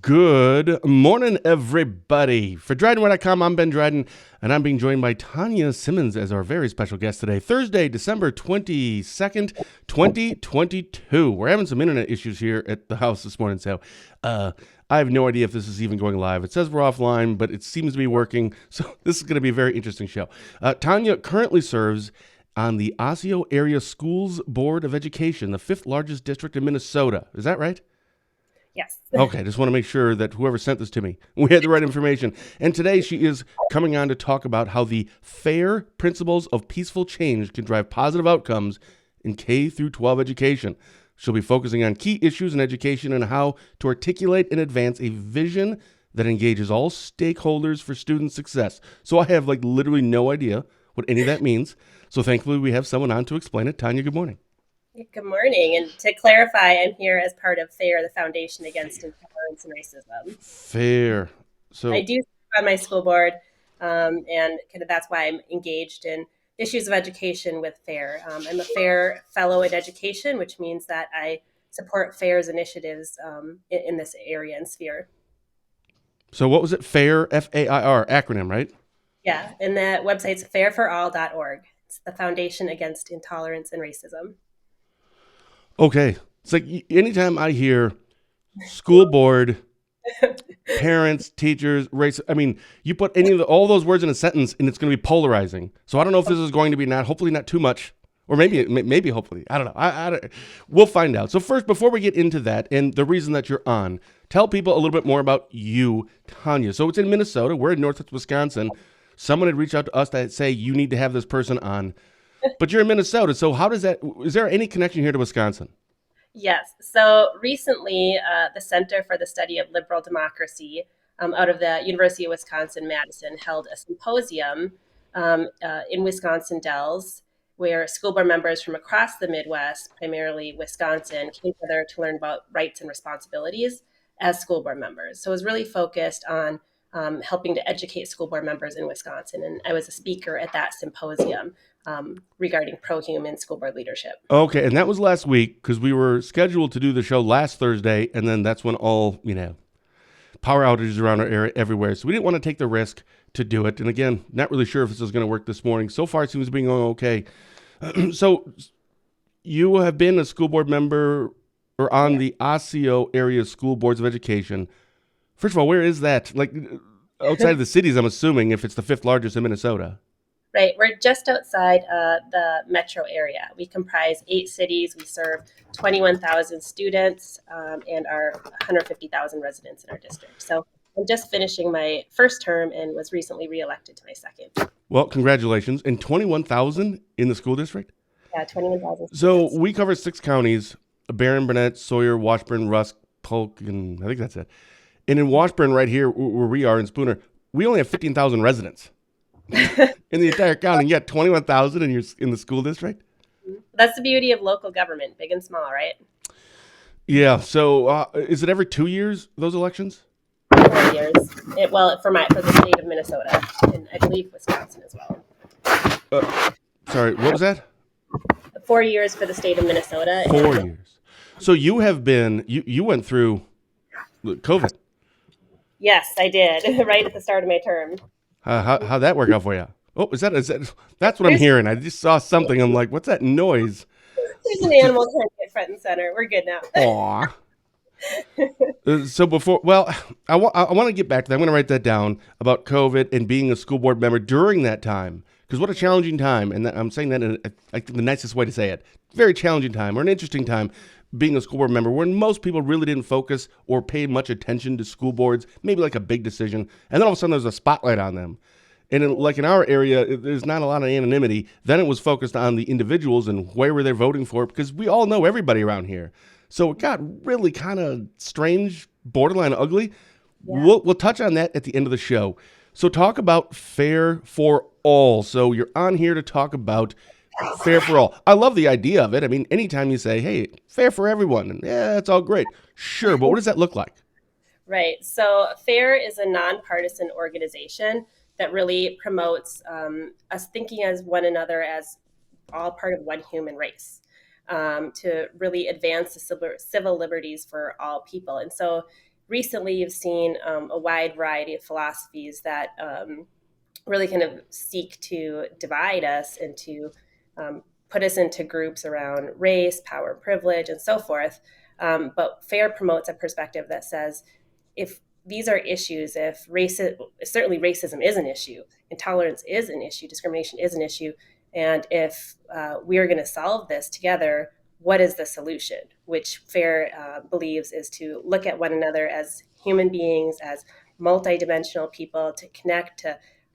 Good morning, everybody. For DrydenWire.com, I'm Ben Dryden, and I'm being joined by Tanya Simmons as our very special guest today, Thursday, December 22nd, 2022. We're having some internet issues here at the house this morning, so I have no idea if this is even going live. It says we're offline, but it seems to be working, so this is going to be a very interesting show. Tanya currently serves on the Osseo Area Schools Board of Education, the fifth largest district in Minnesota. Is that right? Yes. Okay, just want to make sure that whoever sent this to me, we had the right information. And today she is coming on to talk about how the FAIR principles of peaceful change can drive positive outcomes in K through 12 education. She'll be focusing on key issues in education and how to articulate and advance a vision that engages all stakeholders for student success. So I have literally no idea what any of that means. So thankfully we have someone on to explain it. Tanya, good morning. Good morning. And to clarify, I'm here as part of FAIR, the Foundation Against Intolerance and Racism. FAIR. I So do serve on my school board, and kind of that's why I'm engaged in issues of education with FAIR. I'm a FAIR Fellow in Education, which means that I support FAIR's initiatives in this area and sphere. So what was it? FAIR, FAIR, acronym, right? Yeah, and the website's fairforall.org. It's the Foundation Against Intolerance and Racism. Okay. It's like anytime I hear school board, parents, teachers, race, I mean, you put all those words in a sentence and it's going to be polarizing. So I don't know if this is going to be hopefully not too much, or maybe hopefully, I don't know. We'll find out. So first, before we get into that and the reason that you're on, tell people a little bit more about you, Tanya. So it's in Minnesota. We're in Northwest Wisconsin. Someone had reached out to us to say you need to have this person on, but you're in Minnesota. So is there any connection here to Wisconsin? Yes. So recently, the Center for the Study of Liberal Democracy out of the University of Wisconsin-Madison held a symposium in Wisconsin Dells, where school board members from across the Midwest, primarily Wisconsin, came together to learn about rights and responsibilities as school board members. So it was really focused on helping to educate school board members in Wisconsin. And I was a speaker at that symposium regarding pro-human school board leadership. Okay, and that was last week because we were scheduled to do the show last Thursday, and then that's when all, power outages around our area everywhere. So we didn't want to take the risk to do it. And again, not really sure if this is going to work this morning. So far, it seems to be going okay. So you have been a school board member or on the Osseo area school boards of education. First of all, where is that? Like outside of the cities, I'm assuming, if it's the fifth largest in Minnesota. Right. We're just outside the metro area. We comprise 8 cities. We serve 21,000 students and our 150,000 residents in our district. So I'm just finishing my first term and was recently reelected to my second. Well, congratulations. And 21,000 in the school district? Yeah, 21,000 So students. we cover 6 counties: Barron, Burnett, Sawyer, Washburn, Rusk, Polk, and I think that's it. And in Washburn, right here where we are in Spooner, we only have 15,000 residents in the entire county. You got 21,000 in the school district? That's the beauty of local government, big and small, right? Yeah. So is it every 2 years, those elections? 4 years. For the state of Minnesota and I believe Wisconsin as well. Sorry, what was that? 4 years for the state of Minnesota. 4 years. So you have been, you went through COVID. Yes, I did, right at the start of my term. How'd that work out for you? Oh, is that, that's what I'm hearing. I just saw something. I'm like, what's that noise? There's an animal trying to get front and center. We're good now. Aw. So I want to get back to that. I'm going to write that down about COVID and being a school board member during that time. Because what a challenging time. And I'm saying that in I think the nicest way to say it. Very challenging time or an interesting time being a school board member when most people really didn't focus or pay much attention to school boards, maybe like a big decision. And then all of a sudden there's a spotlight on them. And in our area, there's not a lot of anonymity. Then it was focused on the individuals and where were they voting for, because we all know everybody around here. So it got really kind of strange, borderline ugly. Yeah. We'll touch on that at the end of the show. So talk about Fair for All. So you're on here to talk about Fair for All. I love the idea of it. I mean, anytime you say, hey, fair for everyone, and yeah, it's all great. Sure, but what does that look like? Right. So FAIR is a nonpartisan organization that really promotes us thinking as one another as all part of one human race, to really advance the civil liberties for all people. And so recently you've seen a wide variety of philosophies that really kind of seek to divide us and to put us into groups around race, power, privilege, and so forth. But FAIR promotes a perspective that says if these are issues, if certainly racism is an issue, intolerance is an issue, discrimination is an issue, and if we are going to solve this together, what is the solution? Which FAIR believes is to look at one another as human beings, as multidimensional people, to connect,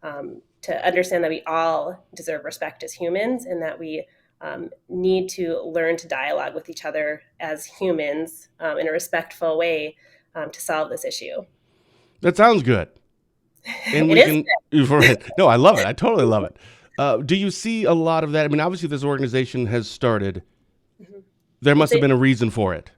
to understand that we all deserve respect as humans, and that we need to learn to dialogue with each other as humans in a respectful way to solve this issue. That sounds good. And It we is can, right. No, I love it. I totally love it. Do you see a lot of that? I mean, obviously, this organization has started. good. There must It's have a, been a reason for it.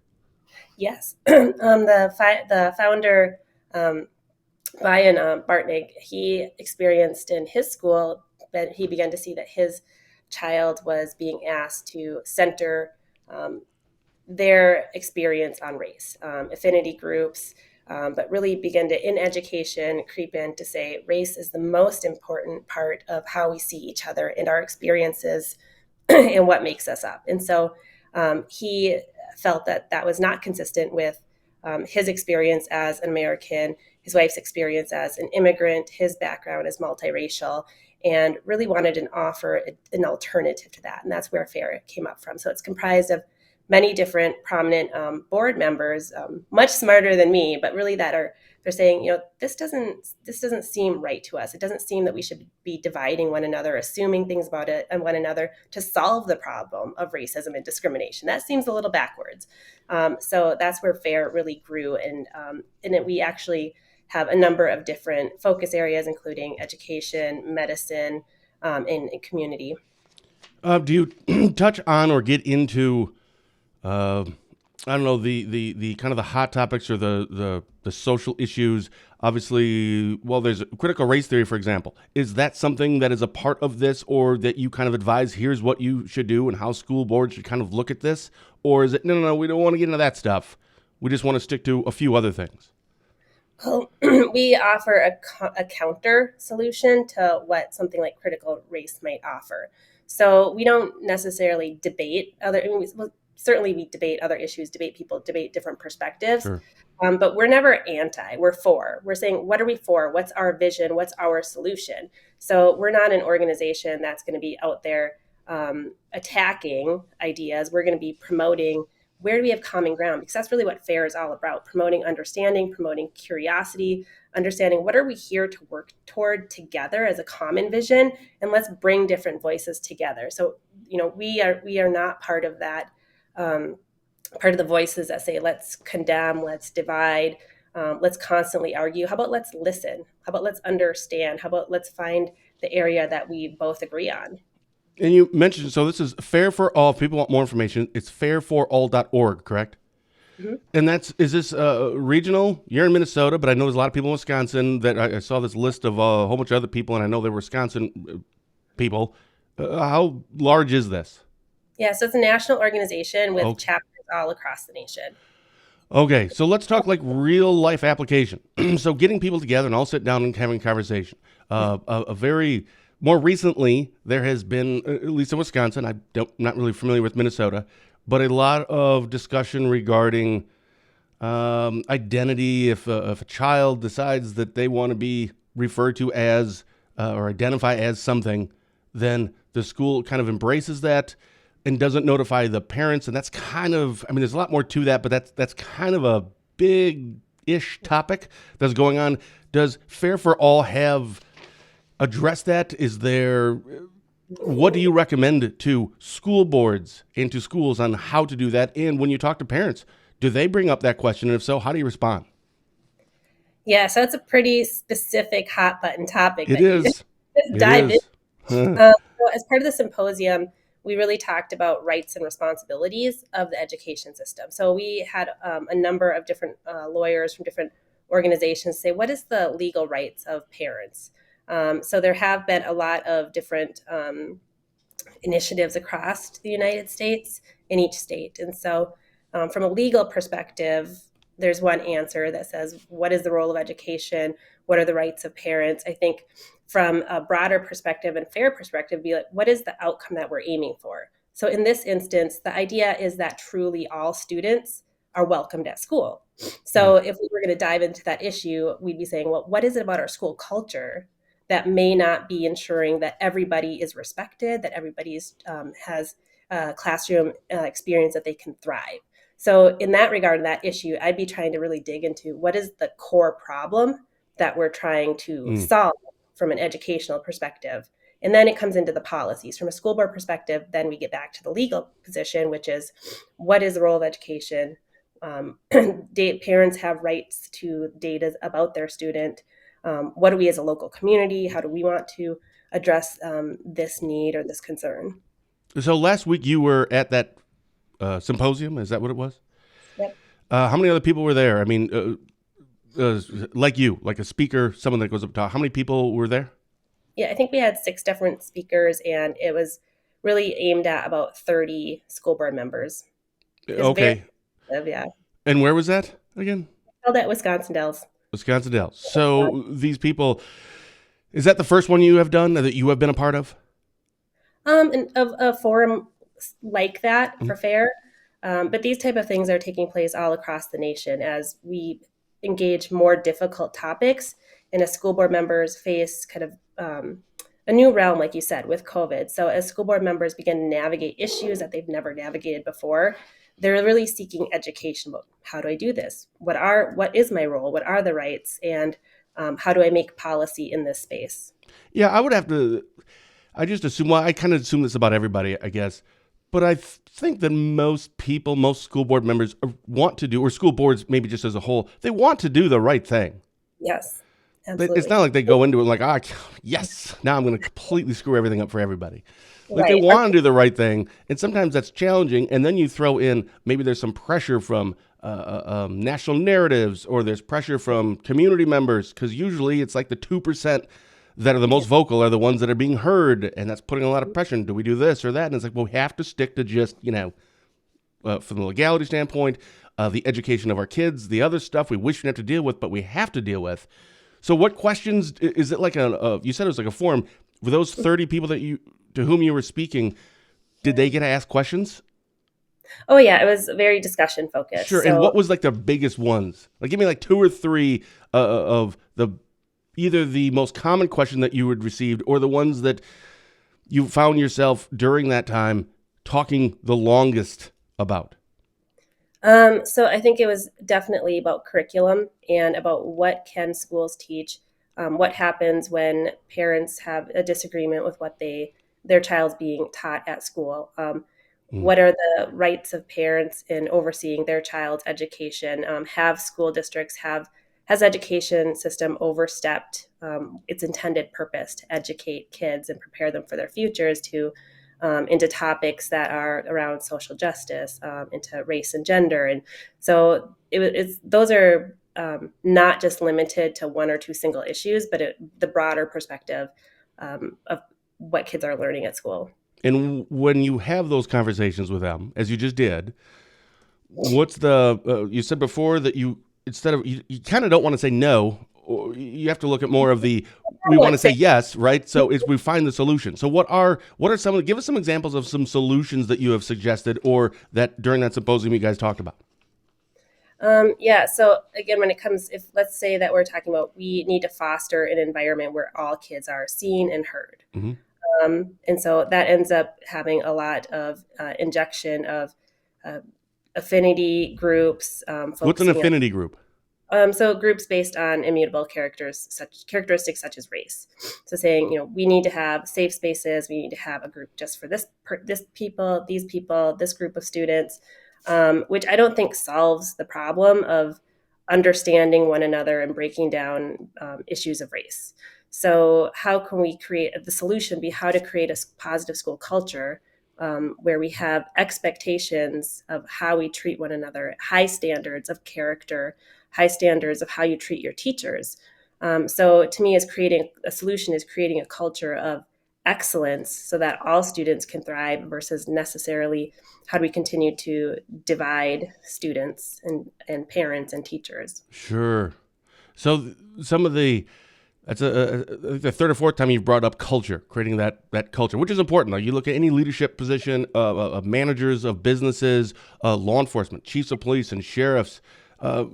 yes. The founder, Brian Bartnig, he experienced in his school that he began to see that his child was being asked to center um, their experience on race, affinity groups, but really begin to, in education, creep in to say race is the most important part of how we see each other and our experiences and what makes us up. And so he felt that that was not consistent with his experience as an American, his wife's experience as an immigrant, his background as multiracial, and really wanted to offer an alternative to that. And that's where FAIR came up from. So it's comprised of many different prominent board members, much smarter than me, but really that are they're saying, this doesn't seem right to us. It doesn't seem that we should be dividing one another, assuming things about it and one another to solve the problem of racism and discrimination. That seems a little backwards. So that's where FAIR really grew, and we actually have a number of different focus areas, including education, medicine, and community. Do you touch on or get into, uh, I don't know, the kind of the hot topics or the social issues? Obviously, well, there's critical race theory, for example. Is that something that is a part of this, or that you kind of advise, here's what you should do and how school boards should kind of look at this? Or is it, no, no, no, we don't want to get into that stuff. We just want to stick to a few other things? Well, we offer a counter solution to what something like critical race might offer. So we don't necessarily debate other. I mean, certainly we debate other issues, debate people, debate different perspectives. Sure. But we're never anti. We're for. We're saying, what are we for? What's our vision? What's our solution? So we're not an organization that's going to be out there attacking ideas. We're going to be promoting where do we have common ground, because that's really what FAIR is all about: promoting understanding, promoting curiosity, understanding what are we here to work toward together as a common vision, and let's bring different voices together. So we are not part of that, part of the voices that say let's condemn, let's divide, let's constantly argue. How about let's listen? How about let's understand? How about let's find the area that we both agree on? And you mentioned, so this is Fair for All. If people want more information, it's fairforall.org, correct? Mhm. And is this regional? You're in Minnesota, but I know there's a lot of people in Wisconsin that I saw this list of a whole bunch of other people, and I know they're Wisconsin people. How large is this? Yeah, so it's a national organization with Oh, chapters all across the nation. okay, so let's talk like real life application. So getting people together and all sit down and having a conversation. A very more recently, there has been, at least in Wisconsin, not really familiar with Minnesota, but a lot of discussion regarding identity. If a child decides that they want to be referred to as or identify as something, then the school kind of embraces that and doesn't notify the parents. And that's kind of, I mean, there's a lot more to that, but that's kind of a big-ish topic that's going on. Does Fair for All have addressed that? Is there, what do you recommend to school boards and to schools on how to do that? And when you talk to parents, do they bring up that question? And if so, how do you respond? Yeah, so it's a pretty specific hot button topic It that you is. just It dive in. is. Huh. So as part of the symposium, we really talked about rights and responsibilities of the education system. So we had a number of different lawyers from different organizations say, what is the legal rights of parents? So there have been a lot of different initiatives across the United States in each state. And so from a legal perspective, there's one answer that says, what is the role of education? What are the rights of parents? I think from a broader perspective and fair perspective, be like, what is the outcome that we're aiming for? So in this instance, the idea is that truly all students are welcomed at school. So Right. if we were going to dive into that issue, we'd be saying, well, what is it about our school culture that may not be ensuring that everybody is respected, that everybody's has classroom experience that they can thrive? So in that regard, in that issue, I'd be trying to really dig into what is the core problem that we're trying to Mm. solve from an educational perspective. And then it comes into the policies. From a school board perspective, then we get back to the legal position, which is what is the role of education? Parents have rights to data about their student. What do we as a local community, how do we want to address this need or this concern? So last week you were at that symposium. Is that what it was? Yep. How many other people were there? I mean, like you, like a speaker, someone that goes up top. How many people were there? Yeah, I think we had 6 different speakers, and it was really aimed at about 30 school board members. It's very Okay. expensive, yeah. And where was that again? Held at Wisconsin Dells. Wisconsin Dells. So these people, is that the first one you have done that you have been a part of? And of a forum like that Mhm. for fair, but these type of things are taking place all across the nation as we engage more difficult topics, and as school board members face kind of a new realm, like you said, with COVID. So as school board members begin to navigate issues that they've never navigated before, they're really seeking education about how do I do this? What is my role? What are the rights? And how do I make policy in this space? Yeah, I would have to. I just assume. Well, I kind of assume this about everybody, I guess. But I think that most people, most school board members want to do, or school boards, maybe just as a whole, they want to do the right thing. Yes, It's absolutely. not like they go into it like, ah, yes, now I'm going to completely screw everything up for everybody. Like they Right. want to do the right thing, and sometimes that's challenging. And then you throw in maybe there's some pressure from national narratives, or there's pressure from community members, because usually it's like the 2% that are the most vocal are the ones that are being heard, and that's putting a lot of pressure. Do we do this or that? And it's like, well, we have to stick to just from the legality standpoint, the education of our kids, the other stuff we wish we didn't have to deal with, but we have to deal with. So, what questions is it like you said it was like a forum. For those 30 people to whom you were speaking, did they get to ask questions? Oh yeah, it was very discussion Sure. focused. And So what was like the biggest ones? Like, give me like two or three of the either the most common question that you had received or the ones that you found yourself during that time talking the longest about. so I think it was definitely about curriculum and about what can schools teach. What happens when parents have a disagreement with what their child's being taught at school? Mm. What are the rights of parents in overseeing their child's education? Have school districts has education system overstepped its intended purpose to educate kids and prepare them for their futures to into topics that are around social justice, into race and gender, and so it's those are not just limited to one or two single issues, but the broader perspective of what kids are learning at school. And when you have those conversations with them, as you just did, what's the you said before that you instead of you kind of don't want to say no, or you have to look at more of the we I want to would say say yes, right? So it's we find the solution. So what are some give us some examples of some solutions that you have suggested or that during that symposium you guys talked about? yeah. So again, when it comes, if let's say that we're talking about we need to foster an environment where all kids are seen and heard. Hmm. And so that ends up having a lot of injection of uh, affinity groups, What's an focusing affinity group? so groups based on immutable characteristics such as race. So saying, we need to have safe spaces. We need to have a group just for this people, this group of students, which I don't think solves the problem of understanding one another and breaking down issues of race. So how can we create the solution? Be how to create a positive school culture where we have expectations of how we treat one another, high standards of character, high standards of how you treat your teachers. So to me, is creating a solution is creating a culture of excellence so that all students can thrive versus necessarily how do we continue to divide students and parents and teachers. Sure. So some of that's the third or fourth time you've brought up culture, creating that culture, which is important. Though you look at any leadership position of managers of businesses, law enforcement, chiefs of police, and sheriffs, uh,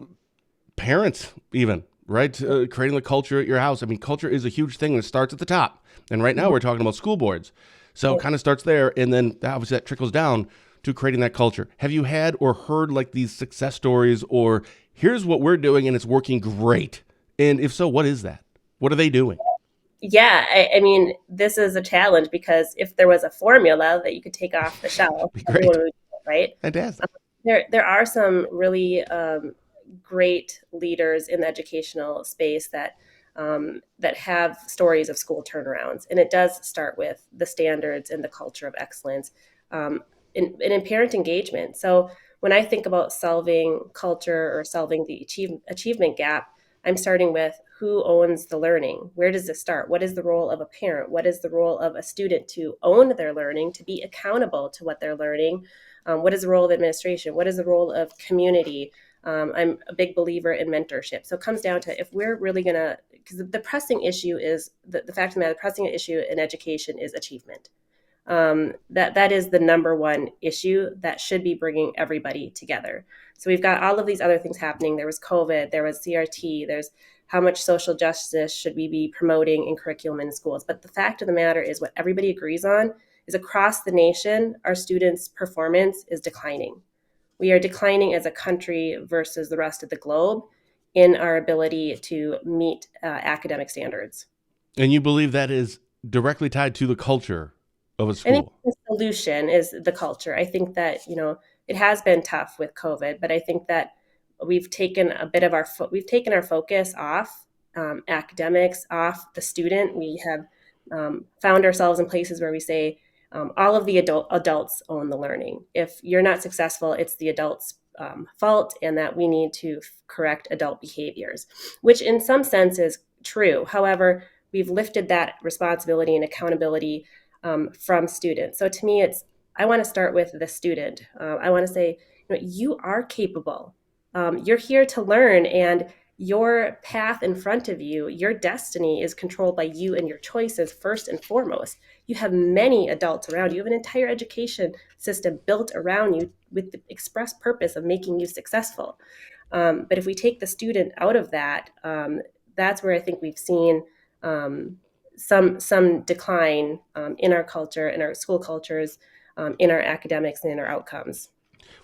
parents, even right, creating the culture at your house. I mean, culture is a huge thing, and it starts at the top. And right now, we're talking about school boards, so it kind of starts there, and then obviously that trickles down to creating that culture. Have you had or heard like these success stories, or here's what we're doing and it's working great? And if so, what is that? What are they doing? Yeah, I mean, this is a challenge because if there was a formula that you could take off the shelf, Be everyone great, would do it, right? fantastic. There are some really great leaders in the educational space that have stories of school turnarounds, and it does start with the standards and the culture of excellence, in parent engagement. So when I think about solving culture or solving the achievement gap, I'm starting with who owns the learning? Where does it start? What is the role of a parent? What is the role of a student to own their learning, to be accountable to what they're learning? What is the role of administration? What is the role of community? I'm a big believer in mentorship. So it comes down to if we're really going to, because the pressing issue is the fact of the matter, the pressing issue in education is achievement. That is the number one issue that should be bringing everybody together. So we've got all of these other things happening. There was COVID, there was CRT, there's how much social justice should we be promoting in curriculum in schools. But the fact of the matter is what everybody agrees on is across the nation, our students' performance is declining. We are declining as a country versus the rest of the globe in our ability to meet academic standards. And you believe that is directly tied to the culture of a I think school? the solution is the culture. I think that, it has been tough with COVID, but I think that we've taken a bit of we've taken our focus off academics, off the student. We have found ourselves in places where we say all of the adults own the learning. If you're not successful, it's the adults' fault, and that we need to correct adult behaviors, which in some sense is true. However, we've lifted that responsibility and accountability from students. So to me, I want to start with the student. I want to say, you are capable. You're here to learn, and your path in front of you, your destiny is controlled by you and your choices first and foremost. You have many adults around you. You have an entire education system built around you with the express purpose of making you successful. But if we take the student out of that, that's where I think we've seen some decline in our culture, in our school cultures, in our academics, and in our outcomes.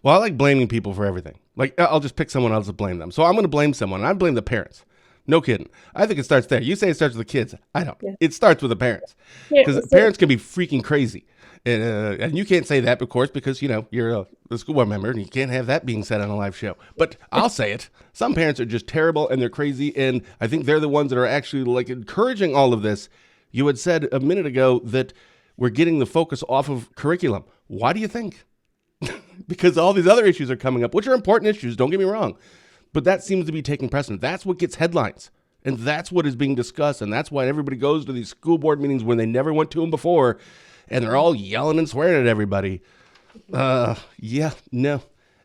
Well, I like blaming people for everything. Like, I'll just pick someone else to blame them. So I'm going to blame someone. And I blame the parents. No kidding. I think it starts there. You say it starts with the kids. I don't. Yeah. It starts with the parents. Yeah, Because so parents can be freaking crazy. And you can't say that, of course, because, you're a school board member and you can't have that being said on a live show. But I'll say it. Some parents are just terrible and they're crazy. And I think they're the ones that are actually like encouraging all of this. You had said a minute ago that we're getting the focus off of curriculum. Why do you think? Because all these other issues are coming up, which are important issues, don't get me wrong. But that seems to be taking precedent. That's what gets headlines. And that's what is being discussed. And that's why everybody goes to these school board meetings when they never went to them before. And they're all yelling and swearing at everybody. Yeah, no.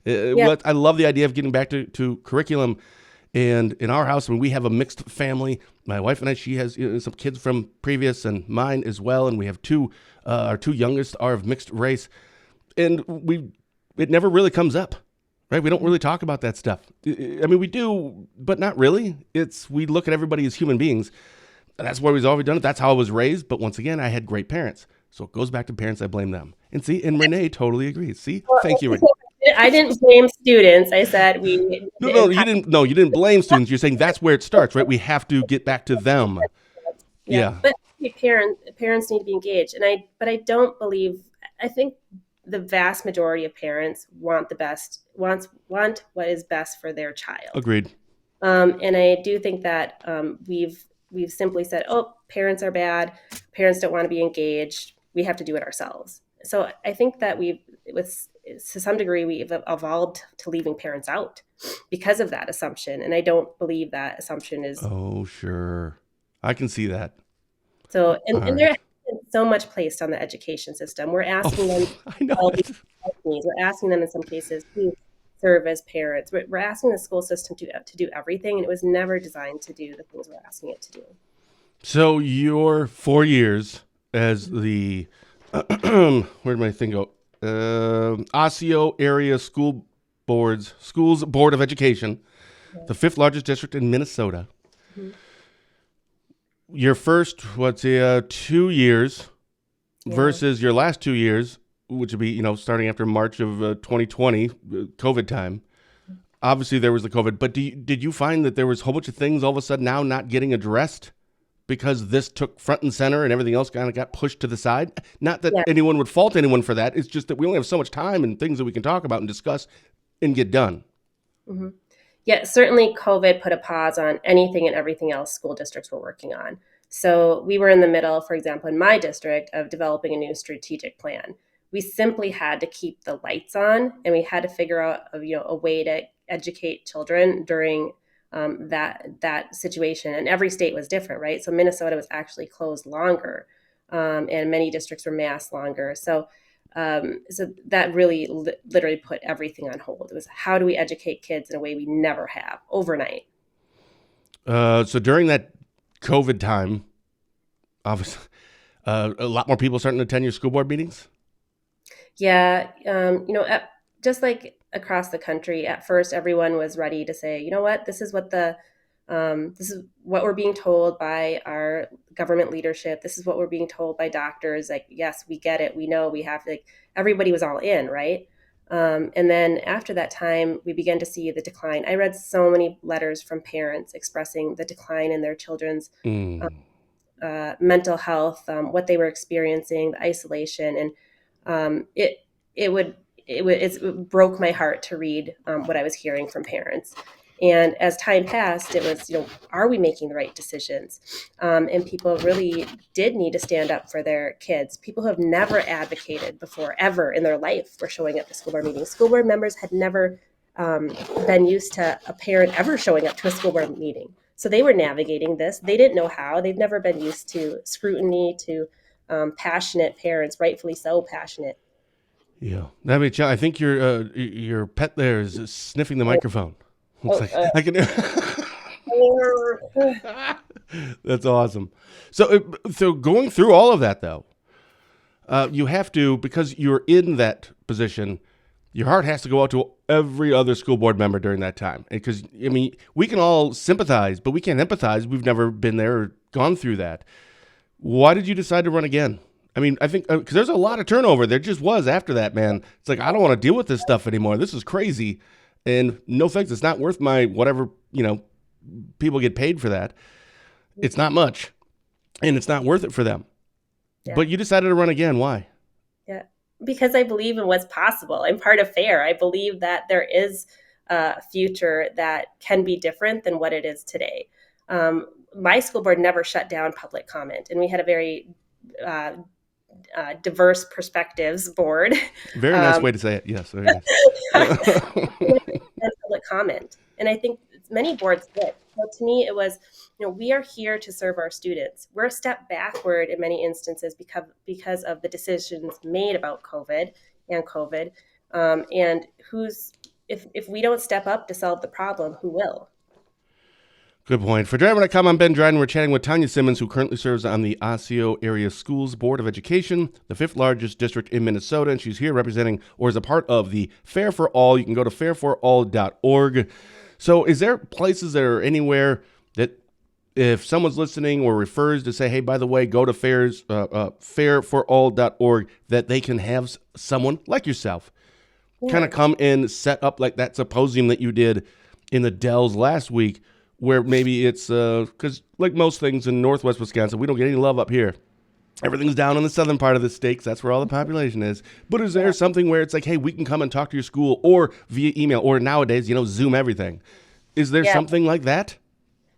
yeah, I love the idea of getting back to curriculum. And in our house, when we have a mixed family, my wife and I, she has some kids from previous and mine as well. And we have our two youngest are of mixed race. And it never really comes up, right? We don't really talk about that stuff. I mean, we do, but not really. We look at everybody as human beings. That's where we've always done it. That's how I was raised. But once again, I had great parents. So it goes back to parents. I blame them. And see, and Renee totally agrees. See, thank you, Renee. I didn't blame students. I said we need No, to no, you impact. didn't. No, you didn't blame students. You're saying that's where it starts, right? We have to get back to them. Yeah, Yeah, but parents need to be engaged, but I don't believe. I think the vast majority of parents want the best, want what is best for their child. agreed. And I do think that we've simply said, "Oh, parents are bad. Parents don't want to be engaged. We have to do it ourselves." So I think that to some degree, we've evolved to leaving parents out because of that assumption, and I don't believe that assumption is Oh, sure. I can see that. so. All And there right. have been so much placed on the education system. We're asking them Oh, I know all these it. needs. We're asking them in some cases to serve as parents. We're asking the school system to do everything, and it was never designed to do the things we're asking it to do. So your 4 years as the where did my thing go? Osseo area schools board of education, Yeah. the fifth largest district in Minnesota. Mhm. Your first 2 years Yeah. versus your last 2 years, which would be starting after March of 2020, COVID time. Obviously, there was the COVID, but did you find that there was a whole bunch of things all of a sudden now not getting addressed because this took front and center and everything else kind of got pushed to the side? Not that Yeah. anyone would fault anyone for that. It's just that we only have so much time and things that we can talk about and discuss and get done. hmm Yeah, certainly COVID put a pause on anything and everything else school districts were working on. So we were in the middle, for example, in my district, of developing a new strategic plan. We simply had to keep the lights on, and we had to figure out a way to educate children during that situation. And every state was different, right? So Minnesota was actually closed longer, and many districts were masked longer. So that really literally put everything on hold. It was, how do we educate kids in a way we never have overnight? So during that COVID time, obviously, a lot more people starting to attend your school board meetings. Yeah, just like across the country, at first everyone was ready to say, you know what, this is what we're being told by our government leadership. This is what we're being told by doctors. Like, yes, we get it. We know we have to. Like, everybody was all in, right? And then after that time, we began to see the decline. I read so many letters from parents expressing the decline in their children's Mm. mental health, what they were experiencing, the isolation, and it it would it broke my heart to read what I was hearing from parents. And as time passed, it was, are we making the right decisions? And people really did need to stand up for their kids. People who have never advocated before, ever in their life, were showing up to school board meetings. School board members had never been used to a parent ever showing up to a school board meeting. So they were navigating this. They didn't know how. They've never been used to scrutiny, to passionate parents, rightfully so passionate. Yeah, I mean, I think your pet there is sniffing the Oh, microphone. It's oh, like I can. uh, That's awesome. So going through all of that though, you have to, because you're in that position. Your heart has to go out to every other school board member during that time, because I mean, we can all sympathize, but we can't empathize. We've never been there or gone through that. Why did you decide to run again? I mean, I think because there's a lot of turnover. There just was after that, man. It's like, I don't want to deal with this stuff anymore. This is crazy. And no thanks. It's not worth my whatever, people get paid for that. It's not much. And it's not worth it for them. yeah, But you decided to run again. Why? yeah. Because I believe in what's possible. I'm part of FAIR. I believe that there is a future that can be different than what it is today. My school board never shut down public comment, and we had a very uh, diverse perspectives board. Very nice Um, way to say it. Yes, very and nice. public comment. And I think many boards did. So to me, it was, we are here to serve our students. We're a step backward in many instances because of the decisions made about COVID. And if we don't step up to solve the problem, who will? Good point. For Dryden.com, I'm Ben Dryden. We're chatting with Tanya Simmons, who currently serves on the Osseo Area Schools Board of Education, the fifth largest district in Minnesota, and she's here representing, or is a part of, the Fair for All. You can go to fairforall.org. So is there places that are anywhere that if someone's listening or refers to say, hey, by the way, go to fairforall.org, that they can have someone like yourself kind Yeah. of come in, set up like that symposium that you did in the Dells last week, where maybe it's because like most things in Northwest Wisconsin, we don't get any love up here. Everything's down in the southern part of the state, 'cause that's where all the population is. But is there Yeah. something where it's like, hey, we can come and talk to your school, or via email, or nowadays, Zoom everything? Is there Yeah. something like that?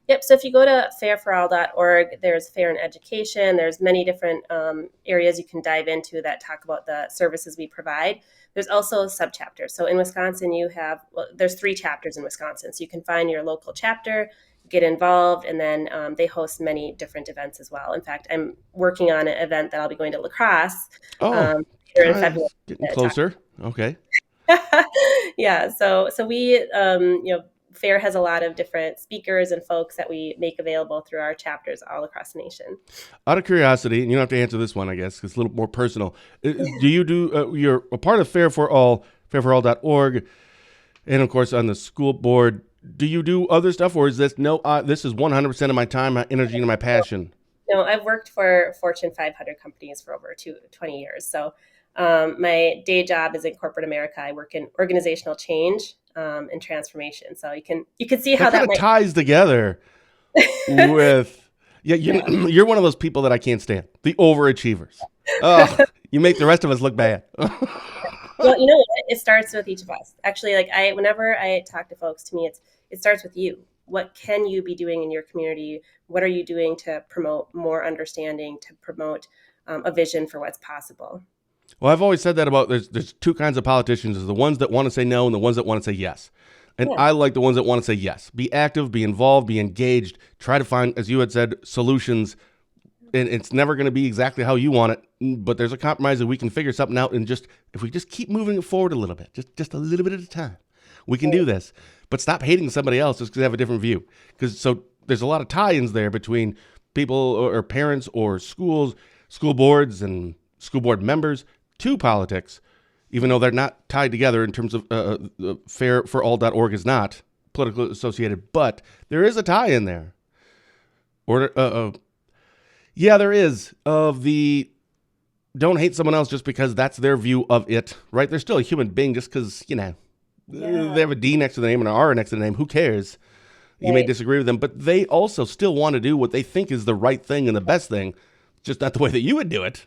Yep. So if you go to fairforall.org, there's fair in education. There's many different areas you can dive into that talk about the services we provide. There's also subchapters. So in Wisconsin, there's 3 chapters in Wisconsin. So you can find your local chapter, get involved, and then they host many different events as well. In fact, I'm working on an event that I'll be going to Lacrosse Oh, um, later in kind February. of getting closer. Okay. Yeah, so we fair has a lot of different speakers and folks that we make available through our chapters all across the nation. Out of curiosity, and you don't have to answer this one, I guess, 'cause it's a little more personal. Do you you're a part of Fair for All, fairforall.org, and of course on the school board. Do you do other stuff, or is this no? This is 100% of my time, my energy, and my passion. No, I've worked for Fortune 500 companies for over 20 years. So my day job is in corporate America. I work in organizational change and transformation. So you can see That how kind that of might. ties together with yeah. Yeah. You're one of those people that I can't stand. The overachievers. Oh, you make the rest of us look bad. Well, you know what? It starts with each of us. Actually, whenever I talk to folks, to me, it starts with you. What can you be doing in your community? What are you doing to promote more understanding, to promote a vision for what's possible? Well, I've always said that about there's 2 kinds of politicians. There's the ones that want to say no and the ones that want to say yes. And Yeah, I like the ones that want to say yes. Be active, be involved, be engaged, try to find, as you had said, solutions. And it's never going to be exactly how you want it, but there's a compromise that we can figure something out. And just if we just keep moving it forward a little bit, just a little bit at a time, we can do right. this. But stop hating somebody else just because they have a different view. Because so there's a lot of tie-ins there between people or parents or schools, school boards, and school board members to politics, even though they're not tied together in terms of fairforall.org is not politically associated, but there is a tie in there. Or yeah, there is of the don't hate someone else just because that's their view of it, right? They're still a human being just because, Yeah, they have a D next to the name and an R next to the name. Who cares? You may right, disagree with them, but they also still want to do what they think is the right thing and the best thing, just not the way that you would do it.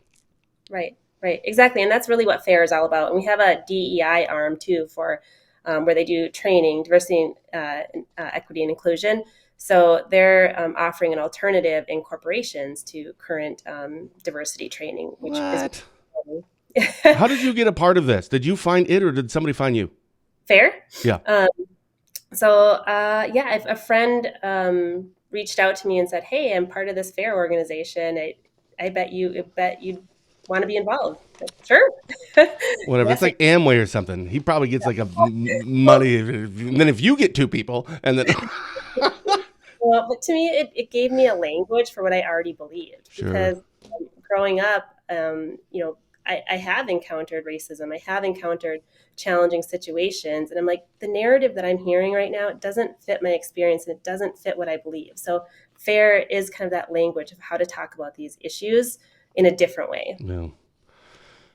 right, exactly. And that's really what FAIR is all about. And we have a DEI arm too for where they do training, diversity, equity, and inclusion. So they're offering an alternative in corporations to current diversity training, which is What? How did you get a part of this? Did you find it or did somebody find you? FAIR. Yeah. Um, yeah, a friend reached out to me and said, "Hey, I'm part of this fair organization. I bet you'd want to be involved." Like, sure. Whatever. It's Yes. like Amway or something. He probably gets like a Well, money. And then if you get 2 people and then well, but to me, it gave me a language for what I already believed sure. because growing up, I have encountered racism. I have encountered challenging situations. And I'm like, the narrative that I'm hearing right now, it doesn't fit my experience and it doesn't fit what I believe. So FAIR is kind of that language of how to talk about these issues in a different way. No.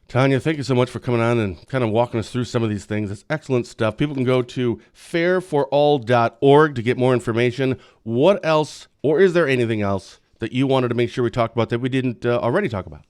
Tanya, thank you so much for coming on and kind of walking us through some of these things. It's excellent stuff. People can go to fairforall.org to get more information. What else, or is there anything else that you wanted to make sure we talked about that we didn't already talk about?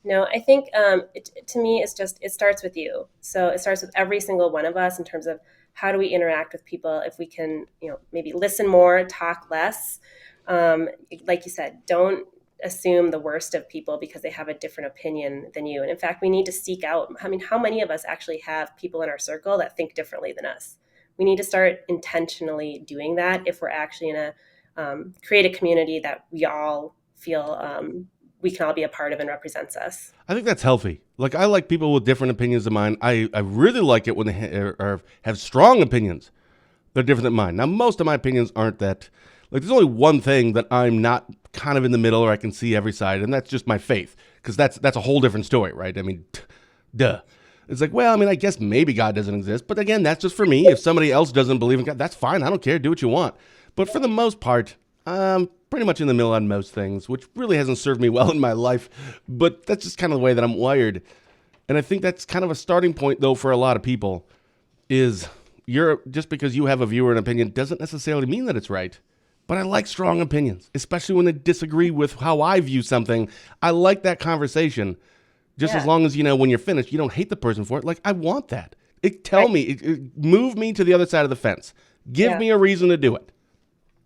No, I think to me, it starts with you. So it starts with every single one of us in terms of how do we interact with people. If we can, maybe listen more, talk less. Like you said, don't assume the worst of people because they have a different opinion than you. And in fact, we need to seek out. I mean, how many of us actually have people in our circle that think differently than us? We need to start intentionally doing that if we're actually in create a community that we all feel we can all be a part of and represents us. I think that's healthy. Like, I like people with different opinions than mine. I really like it when they have strong opinions. They're different than mine. Now, most of my opinions aren't that. Like, there's only one thing that I'm not kind of in the middle or I can see every side, and that's just my faith. Because that's a whole different story, right? I mean, duh. It's like, well, I mean, I guess maybe God doesn't exist. But again, that's just for me. If somebody else doesn't believe in God, that's fine. I don't care. Do what you want. But for the most part, I'm pretty much in the middle on most things, which really hasn't served me well in my life. But that's just kind of the way that I'm wired. And I think that's kind of a starting point, though, for a lot of people, is you're just because you have a view or an opinion doesn't necessarily mean that it's right. But I like strong opinions, especially when they disagree with how I view something. I like that conversation. Just as Yeah, long as, when you're finished, you don't hate the person for it. Like, I want that. right. Move me to the other side of the fence. Give Yeah, me a reason to do it.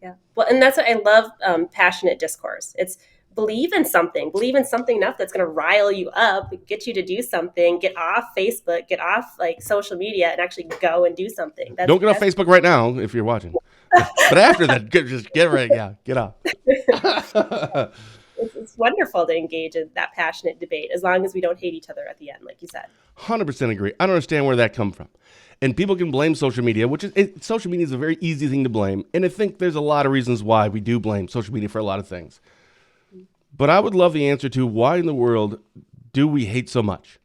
Yeah. Well, and that's what I love, passionate discourse. It's believe in something enough that's going to rile you up, get you to do something, get off Facebook, get off like social media and actually go and do something. Don't get off Facebook right now if you're watching. But after that, just get ready. Yeah, get off. It's wonderful to engage in that passionate debate as long as we don't hate each other at the end, like you said. 100% agree. I don't understand where that come from. And people can blame social media, which is social media is a very easy thing to blame. And I think there's a lot of reasons why we do blame social media for a lot of things. But I would love the answer to why in the world do we hate so much?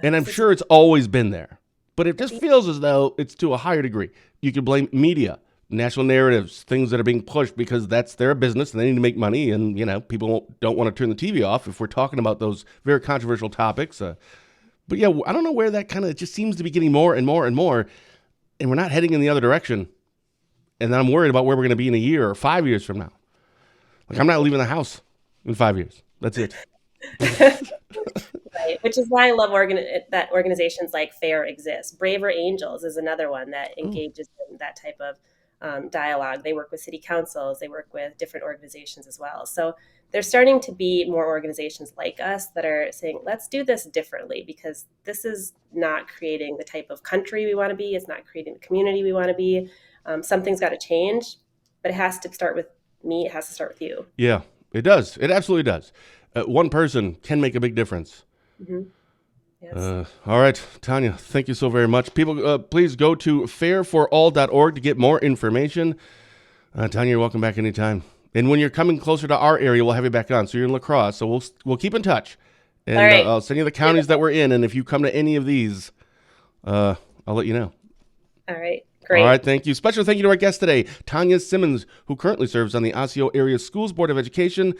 And I'm sure it's always been there. But it just feels as though it's to a higher degree. You could blame media, national narratives, things that are being pushed because that's their business and they need to make money. And, people don't want to turn the TV off if we're talking about those very controversial topics. But yeah, I don't know where that kind of just seems to be getting more and more and more. And we're not heading in the other direction. And then I'm worried about where we're going to be in a year or 5 years from now. Like, I'm not leaving the house in 5 years. That's it. Right. Which is why I love that organizations like FAIR exist. Braver Angels is another one that engages in that type of dialogue. They work with city councils. They work with different organizations as well. So there's starting to be more organizations like us that are saying, let's do this differently, because this is not creating the type of country we want to be. It's not creating the community we want to be. Something's got to change, but it has to start with me. It has to start with you. Yeah, it does. It absolutely does. One person can make a big difference. Mm-hmm. Yes. All right, Tanya, thank you so very much. People, please go to fairforall.org to get more information. Tanya, you're welcome back anytime. And when you're coming closer to our area, we'll have you back on. So you're in La Crosse, so we'll keep in touch. And all right. I'll send you the counties that we're in. And if you come to any of these, I'll let you know. All right. Great. All right, thank you. Special thank you to our guest today, Tanya Simmons, who currently serves on the Osseo Area Schools Board of Education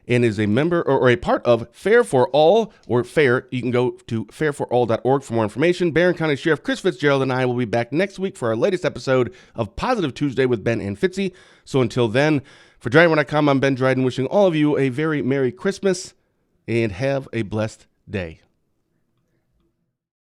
and is a member or a part of Fair for All, or FAIR. You can go to fairforall.org for more information. Barron County Sheriff Chris Fitzgerald and I will be back next week for our latest episode of Positive Tuesday with Ben and Fitzy. So until then, for DrydenWire.com, I'm Ben Dryden, wishing all of you a very Merry Christmas and have a blessed day.